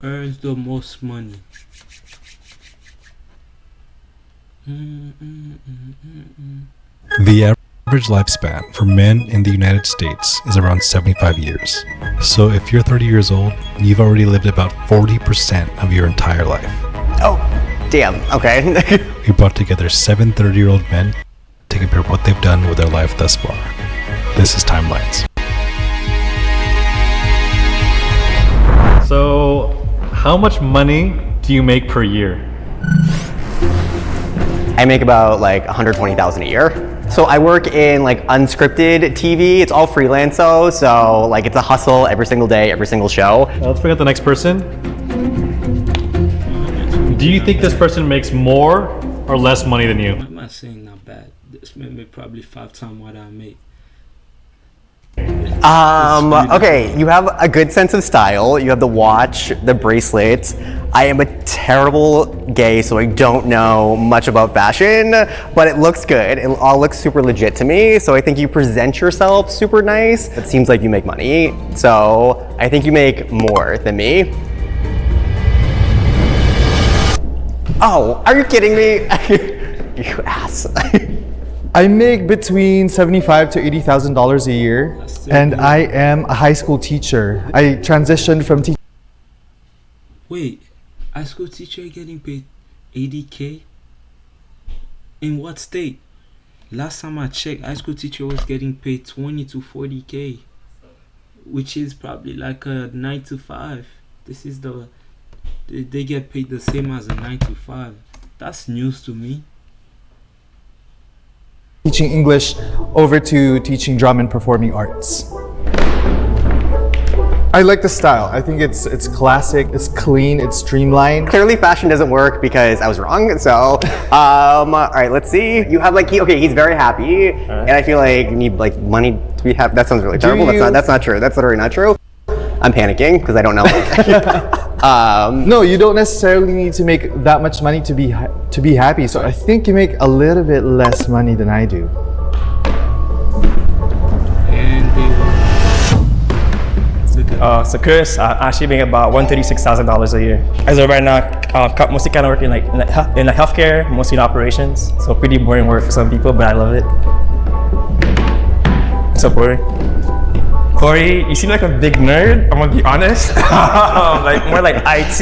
Earns the most money? The average lifespan for men in the United States is around 75 years. So if you're 30 years old, you've already lived about 40% of your entire life. Oh, damn. Okay. We brought together 7 30-year-old men to compare what they've done with their life thus far. This is Timelines. So, how much money do you make per year? I make about like 120,000 a year. So I work in like unscripted TV. It's all freelance though, so like it's a hustle every single day, every single show. Let's bring up the next person. Do you think this person makes more or less money than you? I'm not saying not bad. This man made probably 5 times what I make. Okay, you have a good sense of style. You have the watch, the bracelets. I am a terrible gay, so I don't know much about fashion, but it looks good. It all looks super legit to me, so I think you present yourself super nice. It seems like you make money, so I think you make more than me. Oh, are you kidding me? You ass. I make between $75,000 to $80,000 a year, and I am a high school teacher. I transitioned from teaching. Wait, high school teacher getting paid 80K? In what state? Last time I checked, high school teacher was getting paid 20 to 40K, which is probably like a 9 to 5. This is they get paid the same as a 9 to 5. That's news to me. Teaching English over to teaching drum and performing arts. I like the style. I think it's classic, it's clean, it's streamlined. Clearly fashion doesn't work because I was wrong, so, all right, let's see. You have like, he's very happy, and I feel like you need like money to be happy. That sounds really terrible. That's not true. That's literally not true. I'm panicking because I don't know. No, you don't necessarily need to make that much money to be happy. So I think you make a little bit less money than I do. So Chris, I actually make about $136,000 a year. As of right now, mostly kind of working in healthcare, mostly in operations. So pretty boring work for some people, but I love it. What's up, Corey? Corey, you seem like a big nerd, I'm gonna be honest. Like more like IT.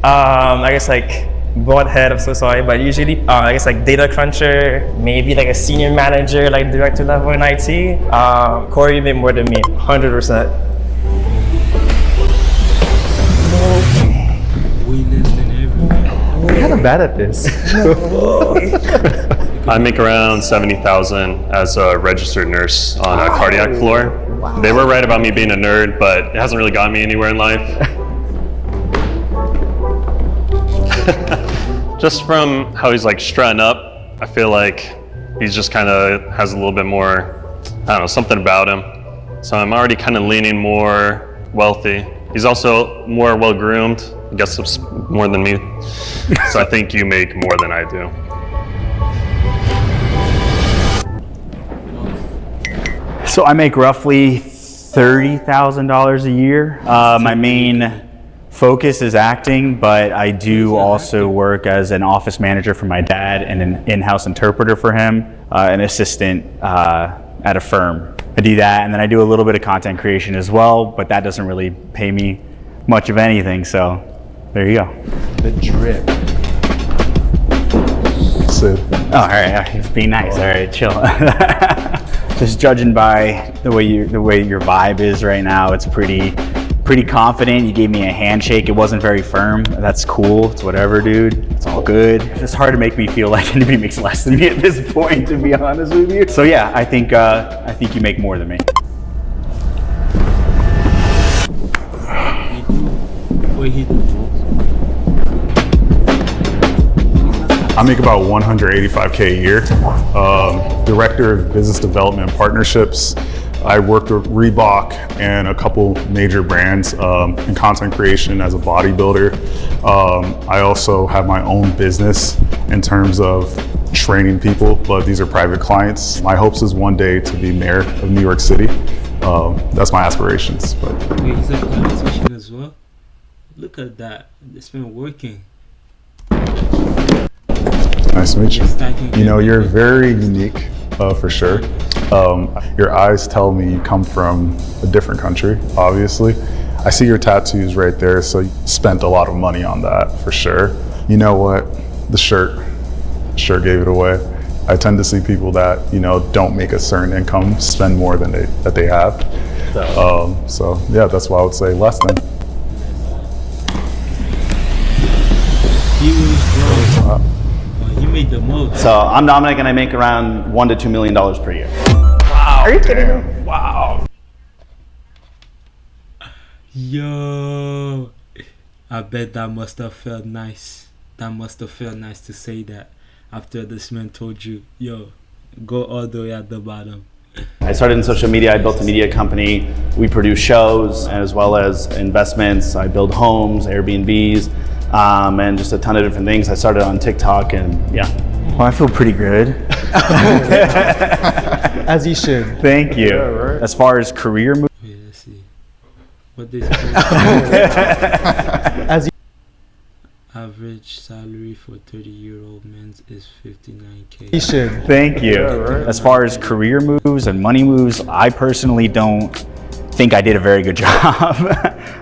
I guess like broad head, I'm so sorry, but usually I guess like data cruncher, maybe like a senior manager, like director level in IT. Corey, you made more than me, 100%. Way less than everyone. You're kind of bad at this. I make around $70,000 as a registered nurse on a cardiac floor. Wow. They were right about me being a nerd, but it hasn't really gotten me anywhere in life. Just from how he's like strutting up, I feel like he's just kind of has a little bit more, I don't know, something about him. So I'm already kind of leaning more wealthy. He's also more well-groomed, I guess more than me. So I think you make more than I do. So I make roughly $30,000 a year. My main focus is acting, but I do also work as an office manager for my dad and an in-house interpreter for him, an assistant at a firm. I do that, and then I do a little bit of content creation as well, but that doesn't really pay me much of anything, so there you go. The drip. Oh, all right, be nice. All right, chill. Just judging by the way your vibe is right now, it's pretty confident. You gave me a handshake. It wasn't very firm. That's cool. It's whatever, dude. It's all good. It's hard to make me feel like anybody makes less than me at this point, to be honest with you. So yeah, I think you make more than me. I make about $185K a year. Director of Business Development and Partnerships. I worked with Reebok and a couple major brands in content creation as a bodybuilder. I also have my own business in terms of training people, but these are private clients. My hopes is one day to be mayor of New York City. That's my aspirations. But Wait, is that politician as well? Look at that. It's been working. Nice to meet you. Stacking You know, it. you're very unique, for sure. Your eyes tell me you come from a different country, obviously. I see your tattoos right there, so you spent a lot of money on that, for sure. You know what? The shirt gave it away. I tend to see people that, you know, don't make a certain income spend more than they have. So yeah, that's why I would say less than. He was wrong. He made the most. So I'm Dominic, and I make around $1 to $2 million per year. Are you kidding me? Wow. Yo, I bet that must have felt nice. That must have felt nice to say that after this man told you, yo, go all the way at the bottom. I started in social media. I built a media company. We produce shows as well as investments. I build homes, Airbnbs, and just a ton of different things. I started on TikTok, and yeah. Well, I feel pretty good. As you should. Thank you. As far as career moves, Wait, let's see. What they As you average salary for 30-year-old men is 59K. You should. thank you. As far as career moves and money moves, I personally don't think I did a very good job.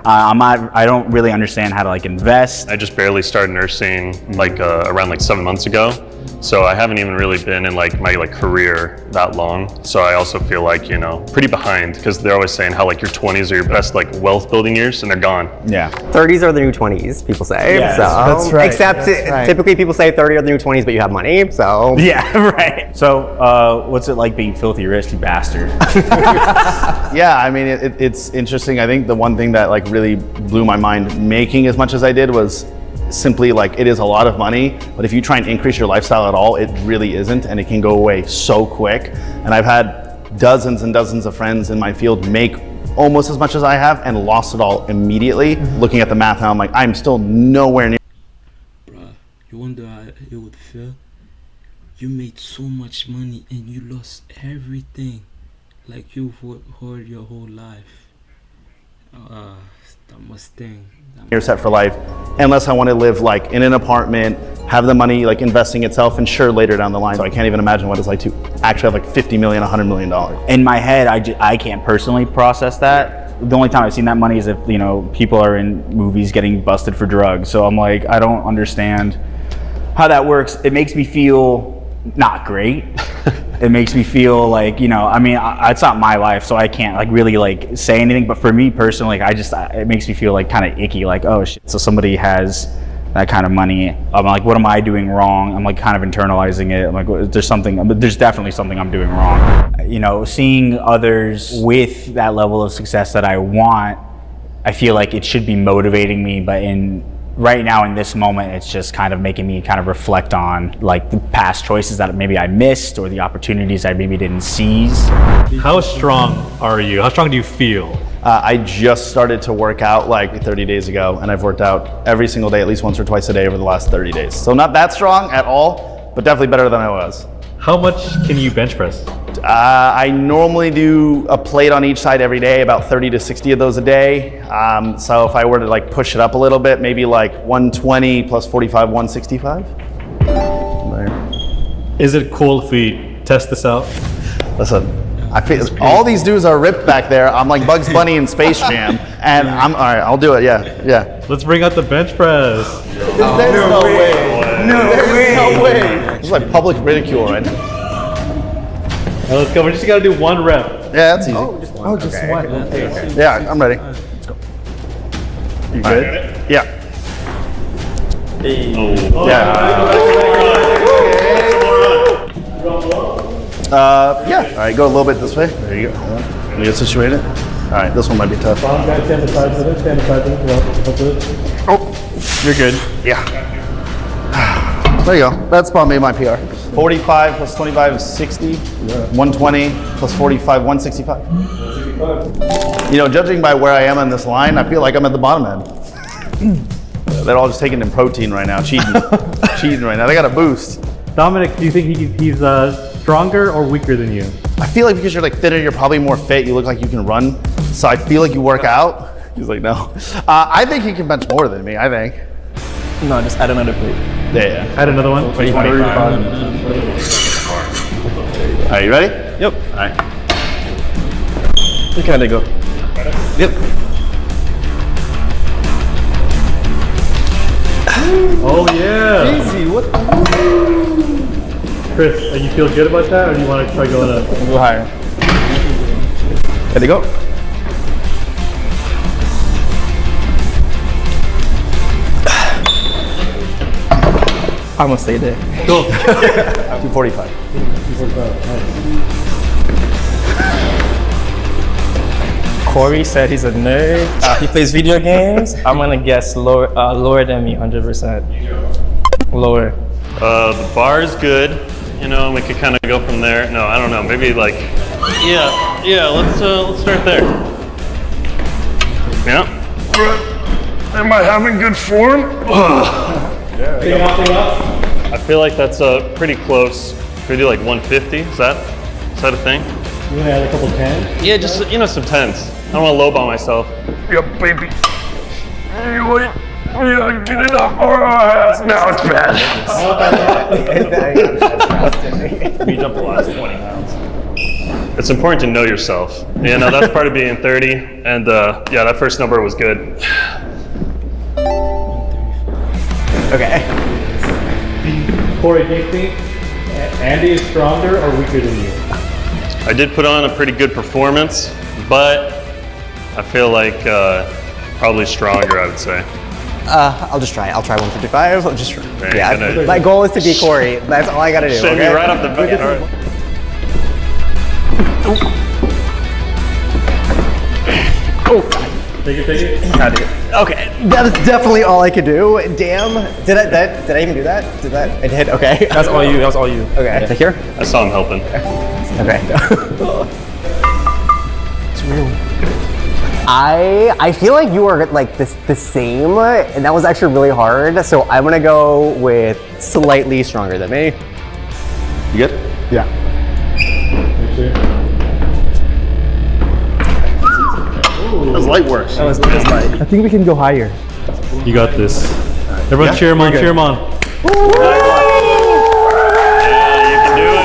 I don't really understand how to like invest. I just barely started nursing like around like 7 months ago. So I haven't even really been in like my like career that long. So I also feel like, you know, pretty behind, because they're always saying how like your 20s are your best like wealth building years, and they're gone. Yeah. 30s are the new 20s, people say. Yeah, so, that's right. Except That's right. typically people say 30 are the new 20s, but you have money, so. Yeah, right. So, what's it like being filthy rich, you bastard? Yeah, I mean, it's interesting. I think the one thing that like really blew my mind making as much as I did was simply like, it is a lot of money, but if you try and increase your lifestyle at all, it really isn't, and it can go away so quick. And I've had dozens and dozens of friends in my field make almost as much as I have and lost it all immediately. Looking at the math now, I'm like, I'm still nowhere near. Bruh, you wonder how it would feel? You made so much money and you lost everything. Like you've worked hard your whole life. That must sting. You're set for life, unless I want to live like in an apartment, have the money like investing itself, and sure, later down the line. So I can't even imagine what it's like to actually have like 50 million, $100 million. In my head, I can't personally process that. The only time I've seen that money is if, you know, people are in movies getting busted for drugs. So I'm like, I don't understand how that works. It makes me feel not great. It makes me feel like, you know, I mean, it's not my life, so I can't like really like say anything. But for me personally, like, it makes me feel like kind of icky, like, oh shit, so somebody has that kind of money. I'm like, what am I doing wrong? I'm like kind of internalizing it. I'm like, there's definitely something I'm doing wrong. You know, seeing others with that level of success that I want, I feel like it should be motivating me, but right now in this moment, it's just kind of making me kind of reflect on like the past choices that maybe I missed, or the opportunities I maybe didn't seize. How strong are you? How strong do you feel? I just started to work out like 30 days ago, and I've worked out every single day, at least once or twice a day over the last 30 days. So not that strong at all, but definitely better than I was. How much can you bench press? I normally do a plate on each side every day, about 30 to 60 of those a day. So if I were to like push it up a little bit, maybe like 120 plus 45, 165. There. Is it cool if we test this out? Listen, I feel all these dudes are ripped back there. I'm like Bugs Bunny in Space Jam, and I'm all right. I'll do it. Yeah. Let's bring out the bench press. There's no way. No way. This is like public ridicule right now. All right, let's go. We just gotta do one rep. Yeah, that's easy. Just one. Okay. Yeah, I'm ready. Let's go. You good? Yeah. Yeah. All right, go a little bit this way. There you go. Let me get situated. All right, this one might be tough. Stand aside for this. Oh, you're good. Yeah. There you go. That spot made my PR. 45 plus 25 is 60. 120 plus 45, 165. You know, judging by where I am on this line, I feel like I'm at the bottom end. They're all just taking in protein right now, cheating right now. They got a boost. Dominic, do you think he's stronger or weaker than you? I feel like because you're like thinner, you're probably more fit. You look like you can run. So I feel like you work out. He's like, no. I think he can bench more than me, I think. No, just add another plate. Yeah. Add another one. 25. Are you ready? Yep. All right. You can let it go. Yep. Oh yeah. Easy. What? Chris, you feel good about that, or do you want to try going up? Go higher. Let it go. I'm gonna stay there. Go. 245. Corey said he's a nerd. He plays video games. I'm gonna guess lower than me, 100%. Lower. The bar is good, you know, we could kind of go from there. No, I don't know, maybe like, yeah, let's start there. Yeah. Am I having good form? I feel like that's pretty close. Could we do like 150? Is that a thing? You want to add a couple 10s? Yeah, just, you know, some 10s. I don't want to lowball myself. Yeah, baby. Yeah, get it up. Now it's bad. We jumped the last 20 pounds. It's important to know yourself. You know, that's part of being 30. And yeah, that first number was good. Okay. Corey, do you think Andy is stronger or weaker than you? I did put on a pretty good performance, but I feel like probably stronger, I would say. I'll just try. I'll try 155. I'll just try. Man, Yeah, my goal is to beat Corey. That's all I gotta do. Shave Okay? me right off the bat. All right. Take it. Okay, that is definitely all I could do. Damn. Did I even do that? Did that? I did. Okay. That's all you. That was all you. Okay. Take here. I saw him helping. Okay. It's real. I feel like you are like the same, and that was actually really hard. So I'm gonna go with slightly stronger than me. You good? Yeah. That's light works. That was light. I think we can go higher. You got this. Everyone cheer him on, cheer him on. Yeah, you can do it.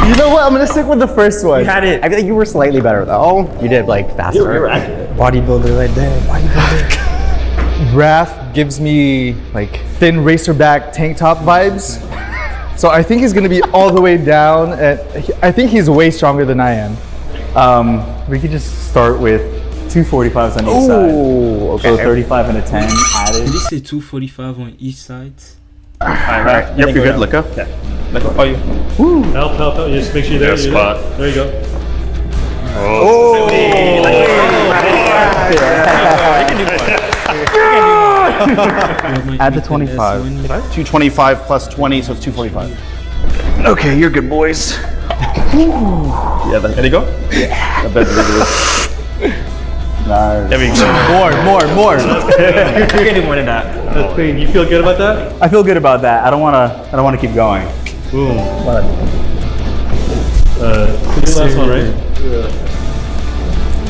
You know what? I'm gonna stick with the first one. You had it. I feel like you were slightly better though. You did like faster. You're accurate. Bodybuilder right there. Bodybuilder. Raph gives me like thin racerback tank top vibes. So I think he's gonna be all the way down, and I think he's way stronger than I am. We could just start with 245s on each side. Ooh, okay. So 35 and a 10 added. Did you say 245 on each side? All right. Yep, you're good. Let go. Yeah. Let go. Oh, you. Help. Just make sure you're there. Yeah, spot. There you go. Oh. Add the 25. 225 plus 20, so it's 245. Okay, you're good, boys. Yeah, There you go. that bed's ridiculous. Nice. There we go. More. You're getting more than that. That's clean. You feel good about that? I feel good about that. I don't wanna keep going. Boom. The last one, right?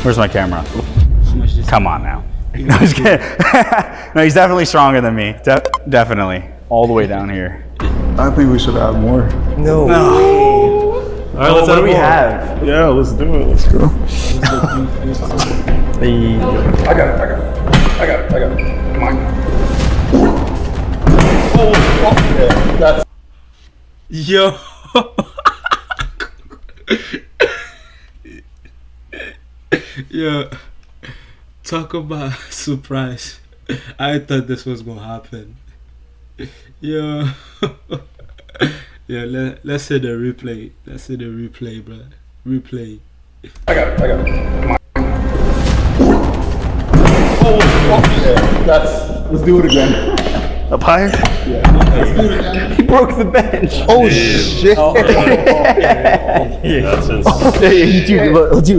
Where's my camera? How much this? Come on now. No, I'm just kidding. No, he's definitely stronger than me. Definitely. All the way down here. I think we should add more. No. All right, let's What do we more. have? Yeah, let's do it. Let's go. I got it. Come on. Yo. Yo. Talk about surprise. I thought this was gonna happen. Yo. Yeah, let's see the replay. Let's see the replay, bro. Replay. I got it. Come on. Let's do it again. Up higher? He broke the bench. Oh shit! That's insane. Dude,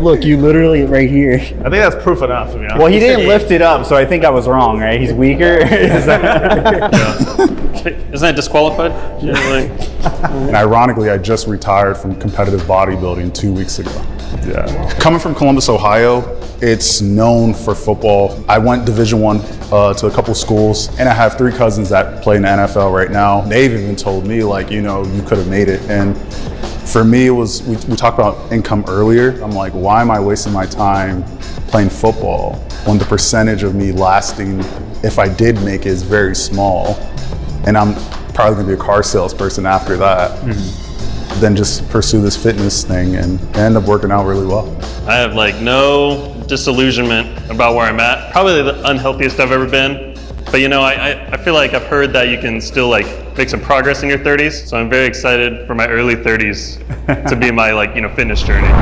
look, you literally right here. I think that's proof enough. To be honest. Well, he didn't lift it up, so I think I was wrong, right? He's weaker. Isn't that disqualified? And ironically, I just retired from competitive bodybuilding 2 weeks ago. Yeah. Coming from Columbus, Ohio, it's known for football. I went Division I to a couple schools, and I have 3 cousins that play in the NFL right now. They've even told me, like, you know, you could have made it. And for me, it was, we talked about income earlier. I'm like, why am I wasting my time playing football when the percentage of me lasting, if I did make it, is very small? And I'm probably gonna be a car salesperson after that. Then just pursue this fitness thing and end up working out really well. I have like no disillusionment about where I'm at. Probably the unhealthiest I've ever been. But you know, I feel like I've heard that you can still like make some progress in your 30s. So I'm very excited for my early 30s to be my like, you know, fitness journey.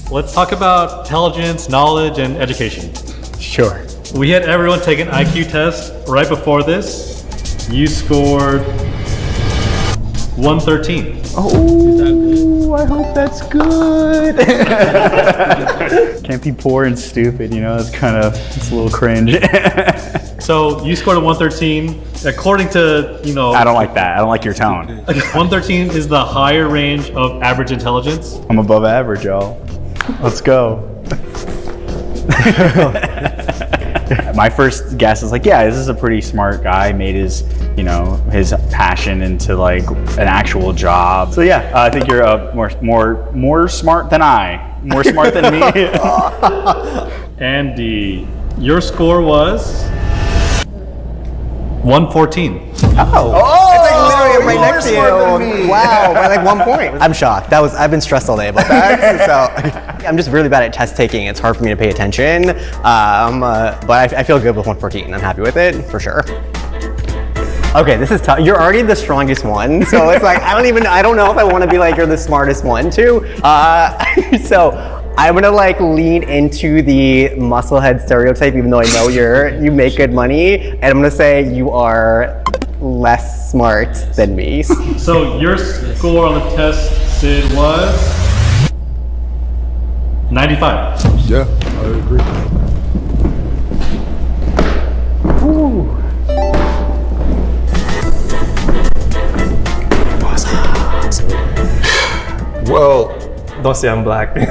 Let's talk about intelligence, knowledge, and education. Sure. We had everyone take an IQ test right before this. You scored 113. Oh, I hope that's good. Can't be poor and stupid, you know, it's a little cringe. So you scored a 113. According to, you know, I don't like that. I don't like your tone. 113 is the higher range of average intelligence. I'm above average, y'all. Let's go. My first guess is like, yeah, this is a pretty smart guy, made his, you know, his passion into like an actual job. So yeah, I think you're more smart than I, more smart than me. Andy, your score was 114. It's like literally right next to you. Wow, by like 1 point. I'm shocked. I've been stressed all day about that. So I'm just really bad at test taking. It's hard for me to pay attention. But I feel good with 114. I'm happy with it for sure. Okay, this is tough. You're already the strongest one, so it's like I don't know if I want to be like you're the smartest one too. So I'm gonna like lean into the musclehead stereotype, even though I know you make good money, and I'm gonna say you are less smart than me. So your score on the test, Sid, was 95. Yeah, I agree. Ooh. Well, Don't say I'm black. I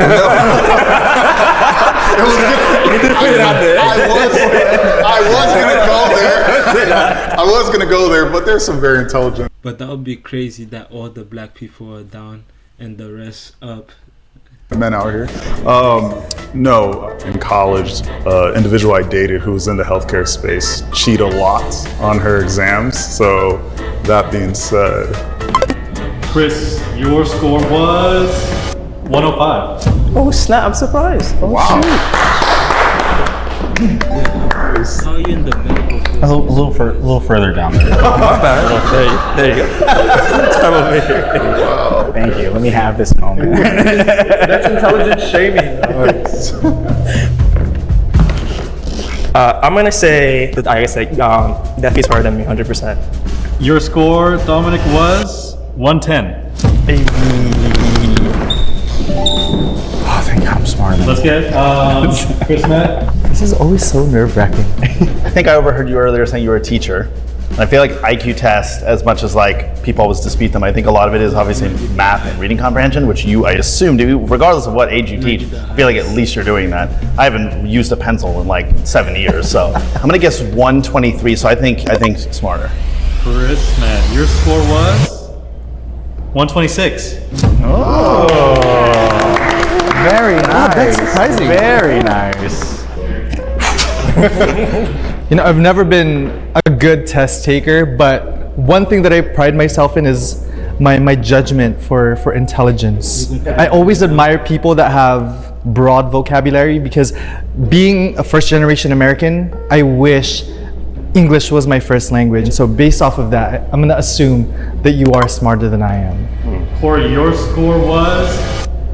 was gonna go there, but there's some very intelligent. But that would be crazy that all the black people are down and the rest up. Men out here. No, in college, individual I dated who was in the healthcare space cheat a lot on her exams. So that being said, Chris, your score was 105. Oh snap! I'm surprised. Oh, wow. How are you in the medical field? A little further down there. My bad. There you go. I'm over here. Wow. Thank you. Let me have this moment. That's intelligent shaming. I'm gonna say that I guess like definitely smarter than me, 100%. Your score, Dominic, was 110. Oh, thank God I'm smarter than Let's get Chris Matt. This is always so nerve-wracking. I think I overheard you earlier saying you were a teacher. And I feel like IQ tests, as much as like people always dispute them, I think a lot of it is obviously math and reading comprehension, which I assume do, regardless of what age you teach. I feel like at least you're doing that. I haven't used a pencil in like 7 years, so I'm gonna guess 123. So I think smarter. Chris Matt, your score was 126. Very nice. That's surprising. Very nice. You know, I've never been a good test taker, but one thing that I pride myself in is my judgment for intelligence. I always admire people that have broad vocabulary because being a first-generation American, I wish English was my first language. So based off of that, I'm gonna assume that you are smarter than I am. Corey, your score was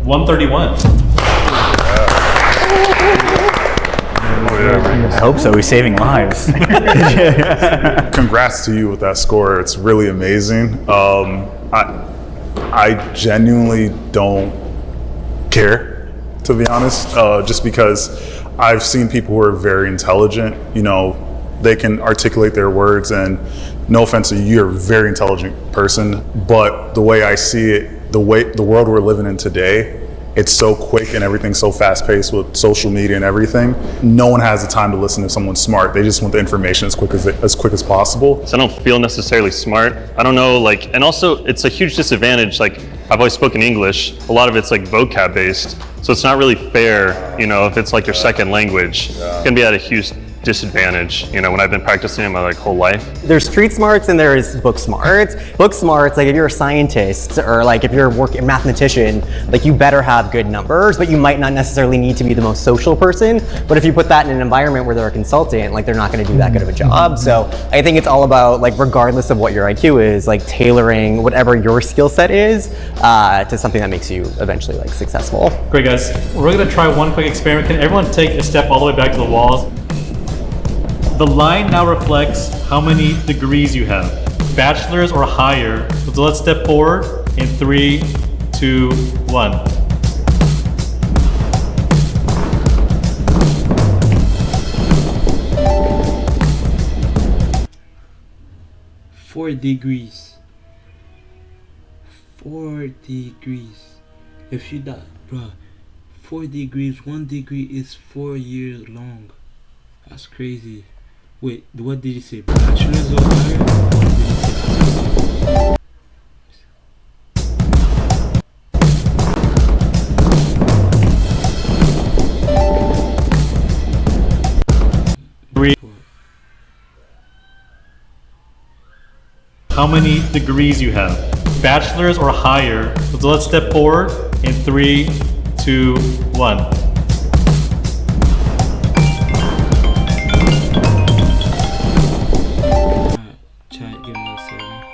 131. I hope so. He's saving lives. Congrats to you with that score. It's really amazing. I genuinely don't care, to be honest, just because I've seen people who are very intelligent. You know, they can articulate their words, and no offense to you, you're a very intelligent person, but the way I see it, the world we're living in today, it's so quick and everything's so fast paced with social media and everything. No one has the time to listen to someone smart. They just want the information as quick as possible. So I don't feel necessarily smart. I don't know, like, and also it's a huge disadvantage. Like, I've always spoken English. A lot of it's like vocab based. So it's not really fair, you know, if it's like your second language. It can be at a huge disadvantage, you know, when I've been practicing it my like whole life. There's street smarts and there's book smarts. Book smarts, like if you're a scientist or like if you're a mathematician, like you better have good numbers, but you might not necessarily need to be the most social person. But if you put that in an environment where they're a consultant, like they're not going to do that good of a job. So I think it's all about, like, regardless of what your IQ is, like tailoring whatever your skill set is to something that makes you eventually like successful. Great, guys. We're going to try one quick experiment. Can everyone take a step all the way back to the walls? The line now reflects how many degrees you have, bachelor's or higher. So let's step forward in 3, 2, 1. Four degrees. 4 degrees. If you die, bruh, 4 degrees, 1 degree is 4 years long. That's crazy. Wait, what did you say? Bachelor's or higher? How many degrees you have, bachelor's or higher. So let's step forward in 3, 2, 1. Chat, give me a second.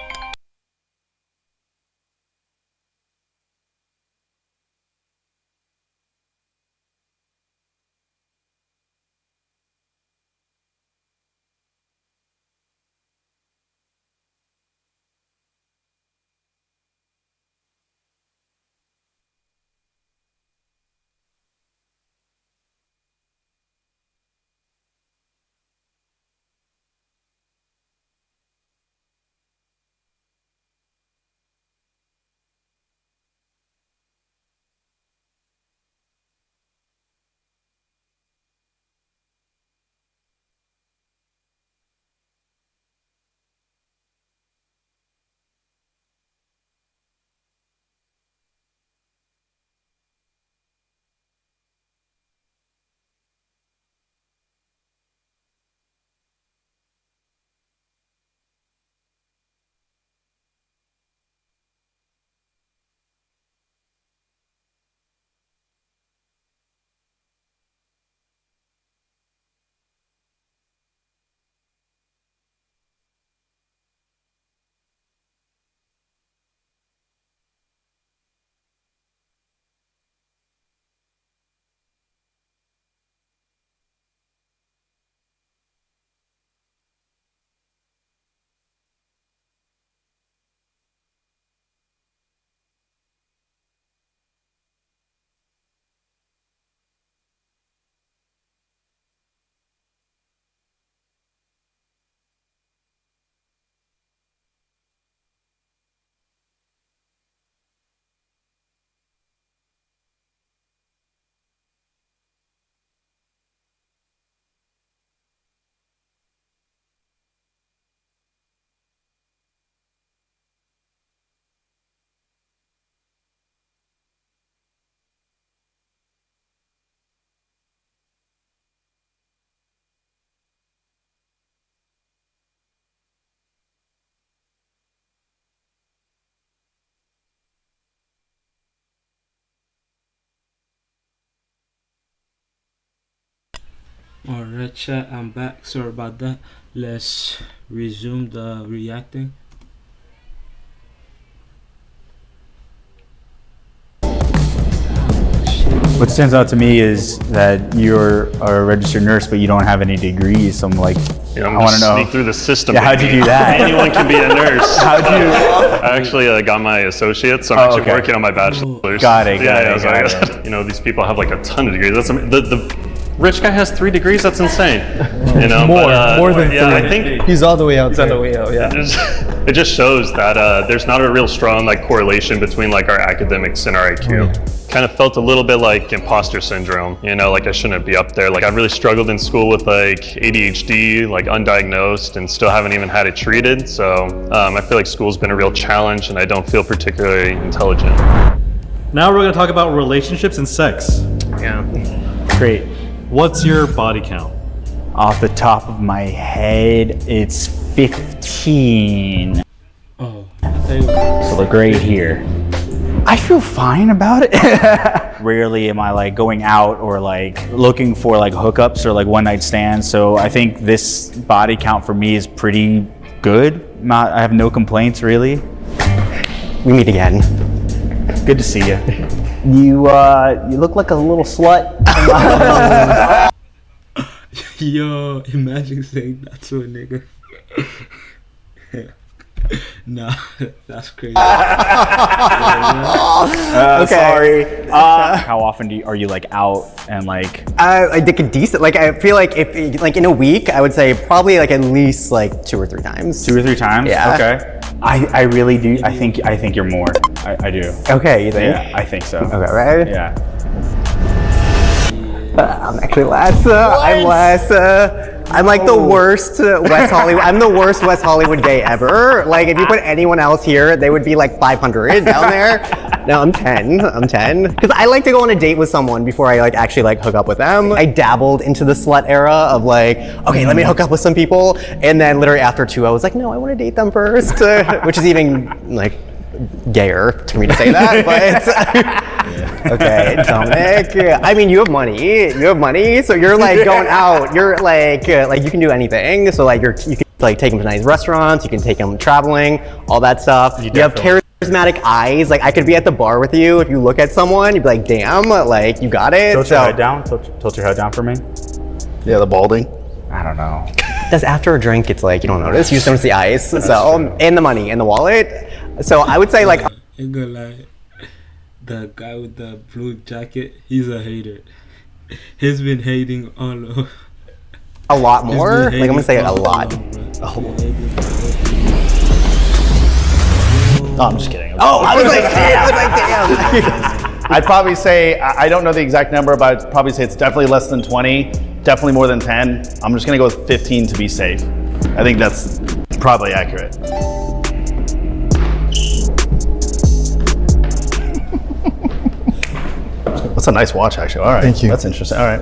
Alright, chat, I'm back. Sorry about that. Let's resume the reacting. What stands out to me is that you're a registered nurse, but you don't have any degrees. So I'm like, Yeah, I'm I want to gonna know. sneak through the system. Yeah, how'd you do that? Anyone can be a nurse. How'd you? I actually got my associates, so I'm actually working on my bachelor's. Got it, Yeah, got it. you know, these people have like a ton of degrees. That's the rich guy has 3 degrees. That's insane. You know, More than yeah, 3. I think He's all the way out It's there. on the way out, yeah. it just shows that there's not a real strong like correlation between like our academics and our IQ. Kind of felt a little bit like imposter syndrome, you know, like I shouldn't be up there. Like I've really struggled in school with like ADHD, like undiagnosed, and still haven't even had it treated. So I feel like school's been a real challenge, and I don't feel particularly intelligent. Now we're going to talk about relationships and sex. Yeah. Great. What's your body count? Off the top of my head, it's 15. Oh, So look right here. I feel fine about it. Rarely am I like going out or like looking for like hookups or like one night stands. So I think this body count for me is pretty good. I have no complaints really. We meet again. Good to see you. You look like a little slut. Yo, imagine saying that to a nigga. Nah, that's crazy. Sorry. How often are you like out and like? I think a decent. Like I feel like if like in a week, I would say probably like at least like 2 or 3 times. 2 or 3 times? Yeah. Okay. I really do. I think you're more. I do. Okay, you think? Yeah, I think so. Okay, right? Yeah. I'm actually less. I'm less. I'm like the worst West Hollywood. I'm the worst West Hollywood gay ever. Like if you put anyone else here, they would be like 500 down there. No, I'm 10. I'm 10. Because I like to go on a date with someone before I like actually like hook up with them. I dabbled into the slut era of like, okay, let me hook up with some people, and then literally after 2, I was like, no, I want to date them first, which is even like gayer for me to say that, but. Okay, Dominic. I mean, you have money, so you're like going out. You're like you can do anything. So like you can like take them to nice restaurants. You can take them traveling, all that stuff. You have charismatic eyes. Like I could be at the bar with you. If you look at someone, you'd be like, damn, like you got it. Tilt your head down. Tilt your head down for me. Yeah, the balding. I don't know. That's after a drink. It's like you don't notice. You just notice the eyes. So and the money and the wallet. So I would say like. Ain't gonna lie. The guy with the blue jacket, he's a hater. He's been hating all over. A lot more? Like I'm gonna say a lot. Oh, I'm just kidding. Oh, I was like, damn. I'd probably say, I don't know the exact number, but I'd probably say it's definitely less than 20, definitely more than 10. I'm just gonna go with 15 to be safe. I think that's probably accurate. That's a nice watch, actually. All right. Thank you. That's interesting. All right.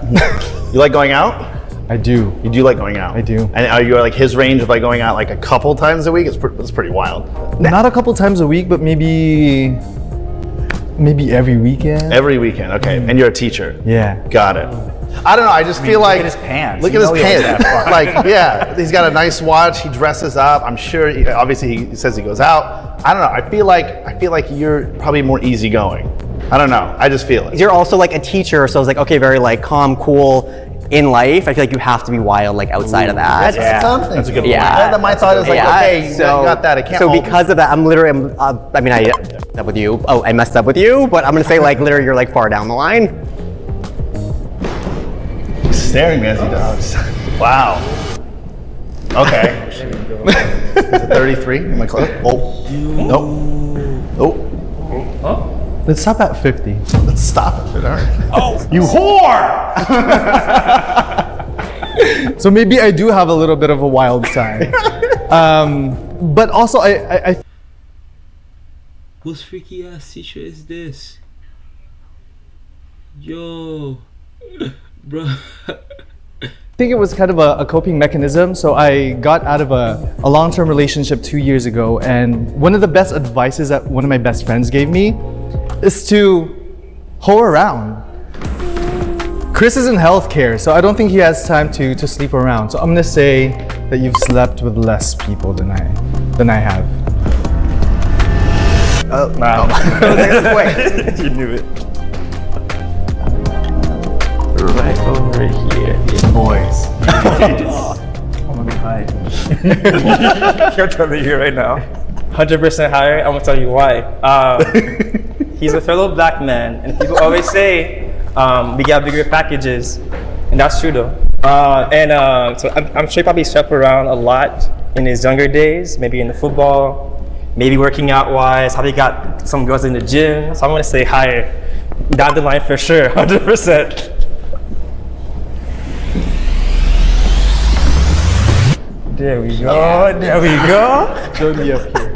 You like going out? I do. You do like going out? I do. And are you like his range of like going out like a couple times a week? It's pretty wild. Not a couple times a week, but maybe every weekend. Every weekend, okay. And you're a teacher. Yeah. Got it. I don't know. I just feel like look at his pants. Look You at his know he always pants. have fun. Like, yeah, he's got a nice watch. He dresses up. I'm sure. Obviously, he says he goes out. I don't know. I feel like you're probably more easygoing. I don't know. I just feel it. You're also like a teacher, so it's like okay, very like calm, cool in life. I feel like you have to be wild like outside of that. That's something. That's a good point. Yeah. My thought is like, okay, you got that. I can't. So because of that, I'm literally. I mean, I messed up with you. Oh, I messed up with you, but I'm gonna say like literally, you're like far down the line. He's staring at me as he does. Wow. Okay. 33. Am I close? Oh. Nope. Oh. Let's stop at 50. Let's stop it. All right. Oh, you whore! So maybe I do have a little bit of a wild side. But also I Whose freaky ass teacher is this? Yo, bro. think it was kind of a coping mechanism. So I got out of a long-term relationship 2 years ago, and one of the best advices that one of my best friends gave me is to hoe around. Chris is in healthcare, so I don't think he has time to sleep around. So I'm gonna say that you've slept with less people than I have. Oh, wow. Wait. You knew it. Right over here, boys. Oh my God. I'm telling you right now. 100% higher. I'm gonna tell you why. He's a fellow black man, and people always say we got bigger packages. And that's true though. So I'm sure he probably slept around a lot in his younger days, maybe in the football, maybe working out wise, probably got some girls in the gym. So I'm gonna say higher. Down the line for sure, 100%. There we go, there we go. Join me up here.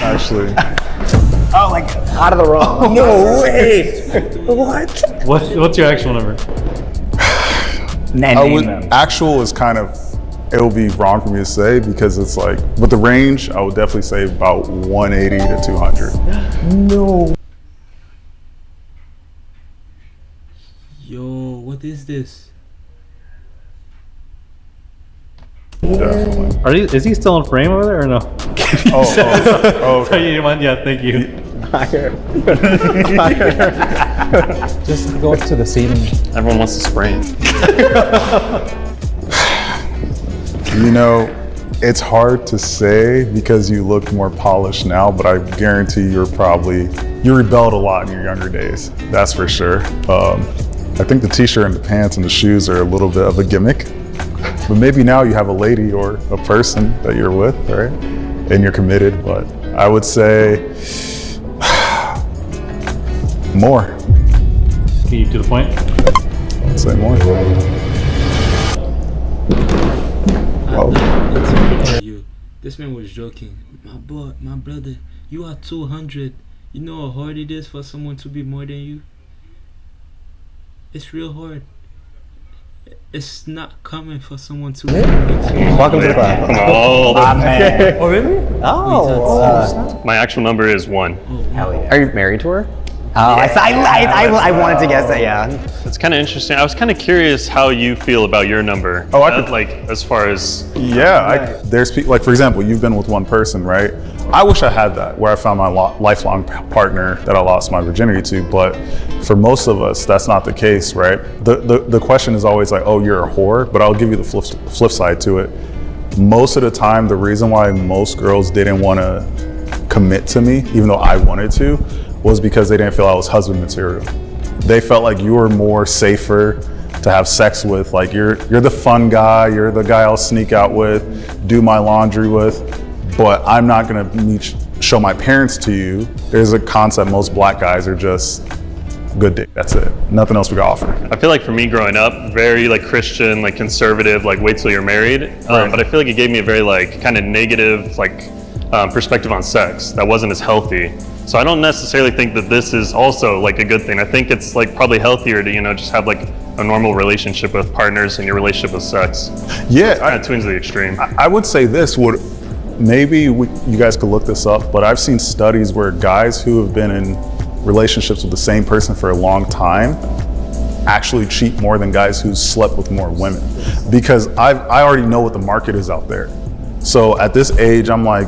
Actually, Oh, like out of the row. No way. What? What's your actual number? actual is kind of, it'll be wrong for me to say because it's like, but the range, I would definitely say about 180 to 200. No. Yo, what is this? Definitely. Is he still in frame over there or no? Oh, Sorry, you mind? Yeah, thank you. Just go up to the ceiling. Everyone wants to spray it. You know, it's hard to say because you look more polished now, but I guarantee you rebelled a lot in your younger days. That's for sure. I think the t-shirt and the pants and the shoes are a little bit of a gimmick, but maybe now you have a lady or a person that you're with, right? And you're committed, but I would say more. Can you to the point? I'd say more. Well, You. This man was joking. My brother, you are 200. You know how hard it is for someone to be more than you? It's real hard. It's not common for someone to be Welcome to the club. Amen. Oh, really? Oh. My actual number is 1. Hell yeah. Are you married to her? Oh, I wanted to guess that, yeah. It's kind of interesting. I was kind of curious how you feel about your number. Oh, I could- like as far as yeah, there's people, like for example, you've been with one person, right? I wish I had that, where I found my lifelong partner that I lost my virginity to, but for most of us, that's not the case, right? The question is always like, oh, you're a whore, but I'll give you the flip side to it. Most of the time, the reason why most girls didn't want to commit to me, even though I wanted to, was because they didn't feel I was husband material. They felt like you were more safer to have sex with, like you're the fun guy, you're the guy I'll sneak out with, do my laundry with, but I'm not gonna show my parents to you. There's a concept, most black guys are just good dick, that's it. Nothing else we got to offer. I feel like for me growing up, very like Christian, like conservative, like wait till you're married. Right. But I feel like it gave me a very like kind of negative like perspective on sex that wasn't as healthy. So I don't necessarily think that this is also like a good thing. I think it's like probably healthier to, you know, just have like a normal relationship with partners and your relationship with sex. Yeah, Kind of twins to the extreme. I would say this would, you guys could look this up, but I've seen studies where guys who have been in relationships with the same person for a long time actually cheat more than guys who slept with more women, because I already know what the market is out there. So at this age, I'm like,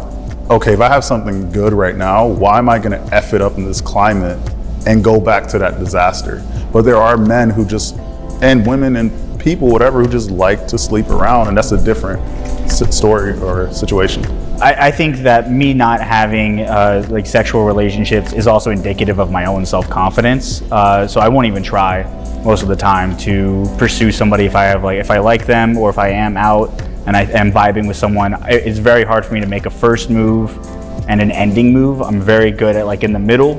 okay, if I have something good right now, why am I gonna F it up in this climate and go back to that disaster? But there are men who just, and women and people, whatever, who just like to sleep around, and that's a different story or situation. I think that me not having like sexual relationships is also indicative of my own self-confidence. So I won't even try most of the time to pursue somebody if I like them, or if I am out and I am vibing with someone. It's very hard for me to make a first move and an ending move. I'm very good at like in the middle,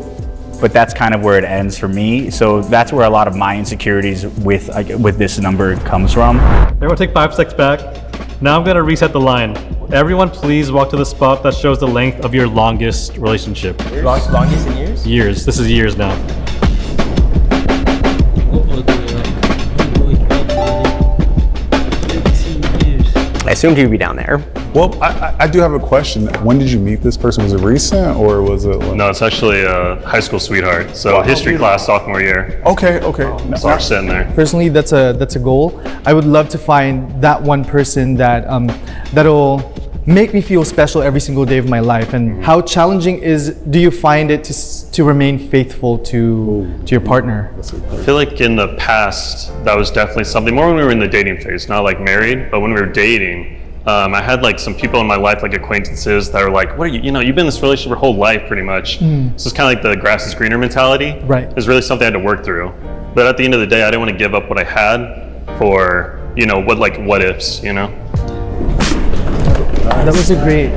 but that's kind of where it ends for me. So that's where a lot of my insecurities with this number comes from. Everyone take 5 steps back. Now I'm gonna reset the line. Everyone please walk to the spot that shows the length of your longest relationship. Longest in years? Years, this is years now. I assumed he'd be down there. Well, I do have a question. When did you meet this person? Was it recent or was it? Like... No, it's actually a high school sweetheart. So history class, sophomore year. Okay. So we're sitting there. Personally, that's a goal. I would love to find that one person that that'll make me feel special every single day of my life. And how challenging do you find it to remain faithful to your partner? I feel like in the past, that was definitely something, more when we were in the dating phase, not like married, but when we were dating, I had like some people in my life, like acquaintances, that are like, "What are you? You know, you've been in this relationship your whole life, pretty much." So it's kind of like the grass is greener mentality. Right. It's really something I had to work through. But at the end of the day, I didn't want to give up what I had for, you know, what ifs, you know. That was a great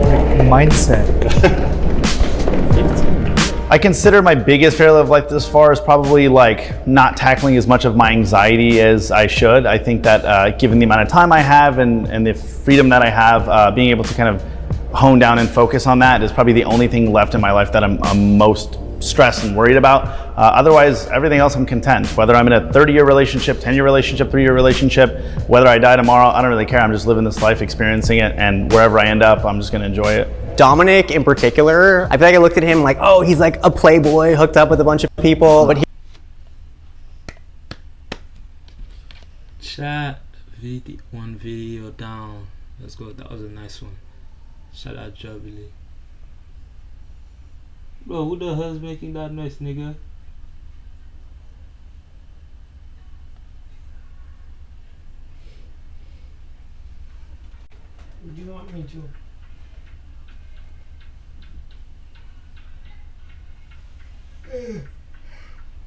mindset. I consider my biggest failure of life this far is probably like not tackling as much of my anxiety as I should. I think that given the amount of time I have and the freedom that I have, being able to kind of hone down and focus on that is probably the only thing left in my life that I'm most stressed and worried about. Otherwise, everything else I'm content. Whether I'm in a 30-year relationship, 10-year relationship, 3-year relationship, whether I die tomorrow, I don't really care. I'm just living this life, experiencing it, and wherever I end up, I'm just gonna enjoy it. Dominic in particular, I feel like I looked at him like, oh, he's like a playboy hooked up with a bunch of people, but he Chat one video down. Let's go. That was a nice one. Shout out Jubilee. Bro, who the hell's making that noise, nigga? Would you want me to?